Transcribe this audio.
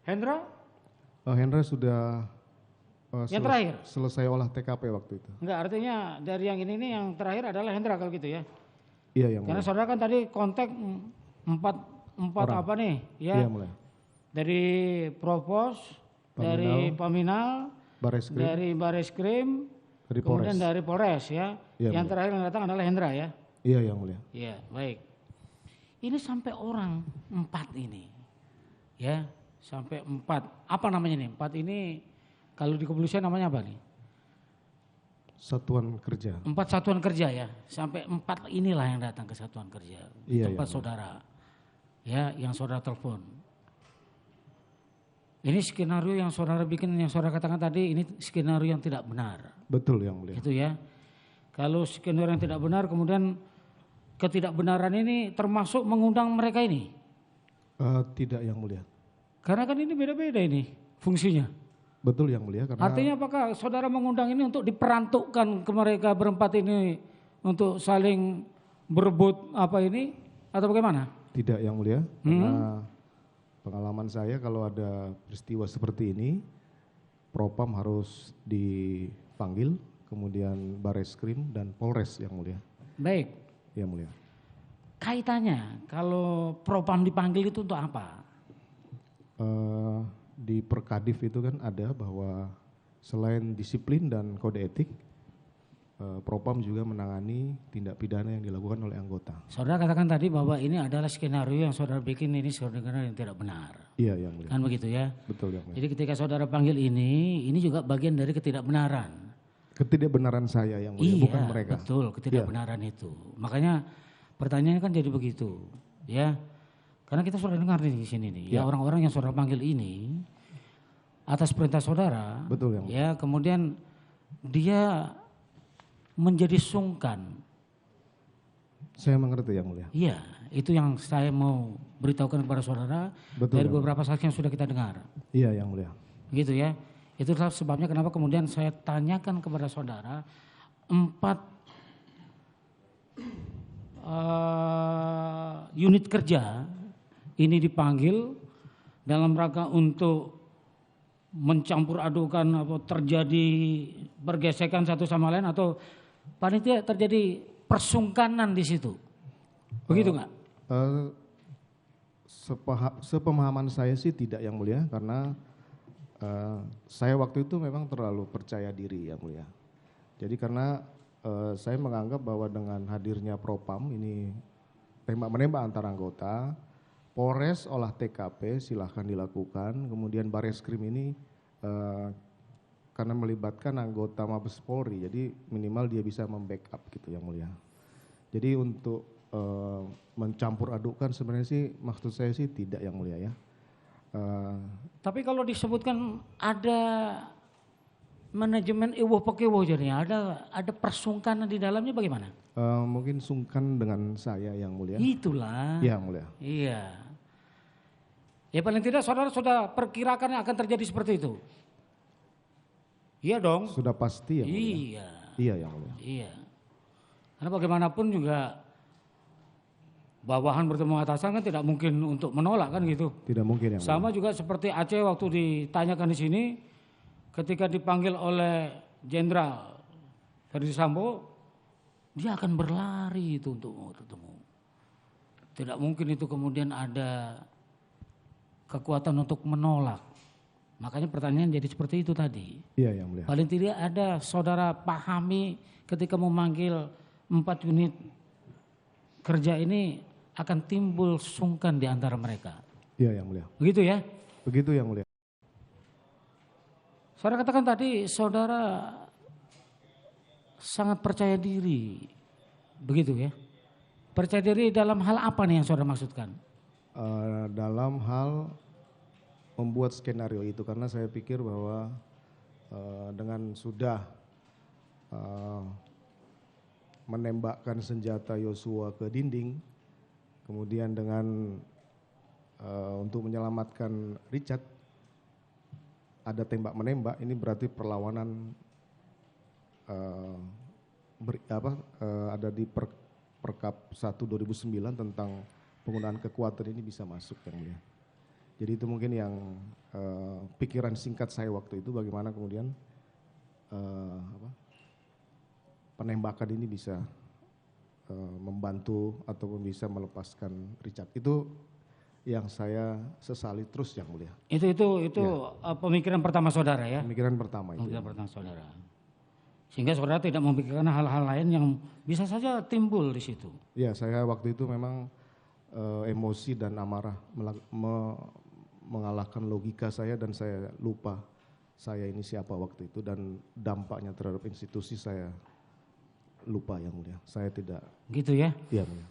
Hendra? Hendra sudah Yang terakhir? selesai olah TKP waktu itu. Enggak, artinya dari yang ini yang terakhir adalah Hendra kalau gitu ya? Iya, yang Karena mulia. saudara kan tadi kontak empat Orang. apa nih? Ya, Iya, mulia. dari Propos, dari Paminal, Bareskrim, dari Bareskrim, dari kemudian Polres. dari Polres ya. Iya, Yang mulia. terakhir yang datang adalah Hendra ya? Iya, yang mulia. Iya, baik. Ini sampai orang 4 ini, ya, sampai 4. Apa namanya nih? 4 ini kalau di kepolisian namanya apa nih? Satuan kerja. 4 satuan kerja ya, sampai 4 inilah yang datang ke satuan kerja. Di Iya, tempat iya, saudara, ya, yang saudara telepon. Ini skenario yang saudara bikin, yang saudara katakan tadi, ini skenario yang tidak benar. Betul, yang mulia. Gitu ya. Kalau skenario yang tidak benar, kemudian ketidakbenaran ini termasuk mengundang mereka ini. Tidak, yang mulia. Karena kan ini beda-beda ini fungsinya. Betul, yang mulia. Karena Artinya apakah saudara mengundang ini untuk diperantukkan ke mereka berempat ini untuk saling berebut apa ini atau bagaimana? tidak, yang mulia. Karena pengalaman saya kalau ada peristiwa seperti ini, Propam harus dipanggil, kemudian Bareskrim dan Polres, yang mulia. Baik. Yang mulia. Kaitannya kalau Propam dipanggil itu untuk apa? Di Perkadif itu kan ada bahwa selain disiplin dan kode etik, Propam juga menangani tindak pidana yang dilakukan oleh anggota. Saudara katakan tadi bahwa ini adalah skenario yang saudara bikin, ini skenario yang tidak benar. Iya, yang mulia. Kan begitu ya? Betul, yang mulia. Jadi ketika saudara panggil ini juga bagian dari ketidakbenaran. Ketidakbenaran saya, yang mulia, Iya, bukan mereka. betul, ketidakbenaran itu. Makanya pertanyaannya kan jadi begitu, ya. Karena kita sudah dengar di sini nih, ya, orang-orang yang saudara panggil ini atas perintah saudara, Betul, yang mulia. ya, kemudian dia menjadi sungkan. Saya mengerti, yang mulia. Iya, itu yang saya mau beritahukan kepada saudara. Betul, dari yang beberapa saksi yang sudah kita dengar. Iya, yang mulia. Gitu ya. Itulah sebabnya kenapa kemudian saya tanyakan kepada saudara 4 unit kerja ini dipanggil dalam rangka untuk mencampur adukan atau terjadi pergesekan satu sama lain atau paling tidak terjadi persungkanan di situ. Begitu nggak? Sepemahaman saya sih tidak, yang mulia, karena saya waktu itu memang terlalu percaya diri, yang mulia. Jadi karena saya menganggap bahwa dengan hadirnya Propam ini tembak-menembak antar anggota, Polres olah TKP silahkan dilakukan, kemudian Bareskrim ini karena melibatkan anggota Mabes Polri, jadi minimal dia bisa membackup gitu, yang mulia. Jadi untuk mencampur adukkan sebenarnya sih maksud saya sih tidak, yang mulia ya. Tapi kalau disebutkan ada manajemen ewo pekewo jadinya, ada persungkanan di dalamnya bagaimana? Mungkin sungkan dengan saya, yang mulia. Itulah. Iya, mulia. Iya. Ya paling tidak saudara sudah perkirakan akan terjadi seperti itu. Iya dong. Sudah pasti, yang mulia. Iya. Iya, yang mulia. Iya. Karena bagaimanapun juga bawahan bertemu atasan kan tidak mungkin untuk menolak kan gitu. Tidak mungkin, yang mulia. Sama juga seperti Aceh waktu ditanyakan di sini, ketika dipanggil oleh Jenderal Ferdi Sambo, dia akan berlari itu untuk bertemu. Tidak mungkin itu kemudian ada kekuatan untuk menolak. Makanya pertanyaan jadi seperti itu tadi. Iya, yang mulia. Paling tidak ada saudara pahami ketika memanggil 4 unit kerja ini akan timbul sungkan di antara mereka. Iya, yang mulia. Begitu ya? Begitu, yang mulia. Saudara katakan tadi saudara sangat percaya diri. Begitu ya? Percaya diri dalam hal apa nih yang saudara maksudkan? Dalam hal membuat skenario itu, karena saya pikir bahwa dengan sudah menembakkan senjata Yosua ke dinding, kemudian dengan untuk menyelamatkan Richard ada tembak menembak, ini berarti perlawanan ada di Perkap 1/2009 tentang penggunaan kekuatan ini bisa masuk, yang mulia. Jadi itu mungkin yang pikiran singkat saya waktu itu, bagaimana kemudian penembakan ini bisa membantu ataupun bisa melepaskan Richard. Itu yang saya sesali terus yang mulia. Itu pemikiran pertama saudara ya? Pemikiran pertama itu. Pemikiran pertama saudara. Sehingga saudara tidak memikirkan hal-hal lain yang bisa saja timbul di situ. Ya, saya waktu itu memang emosi dan amarah mengalahkan logika saya, dan saya lupa saya ini siapa waktu itu, dan dampaknya terhadap institusi saya lupa yang mulia. Saya tidak. Gitu ya? Iya mulia.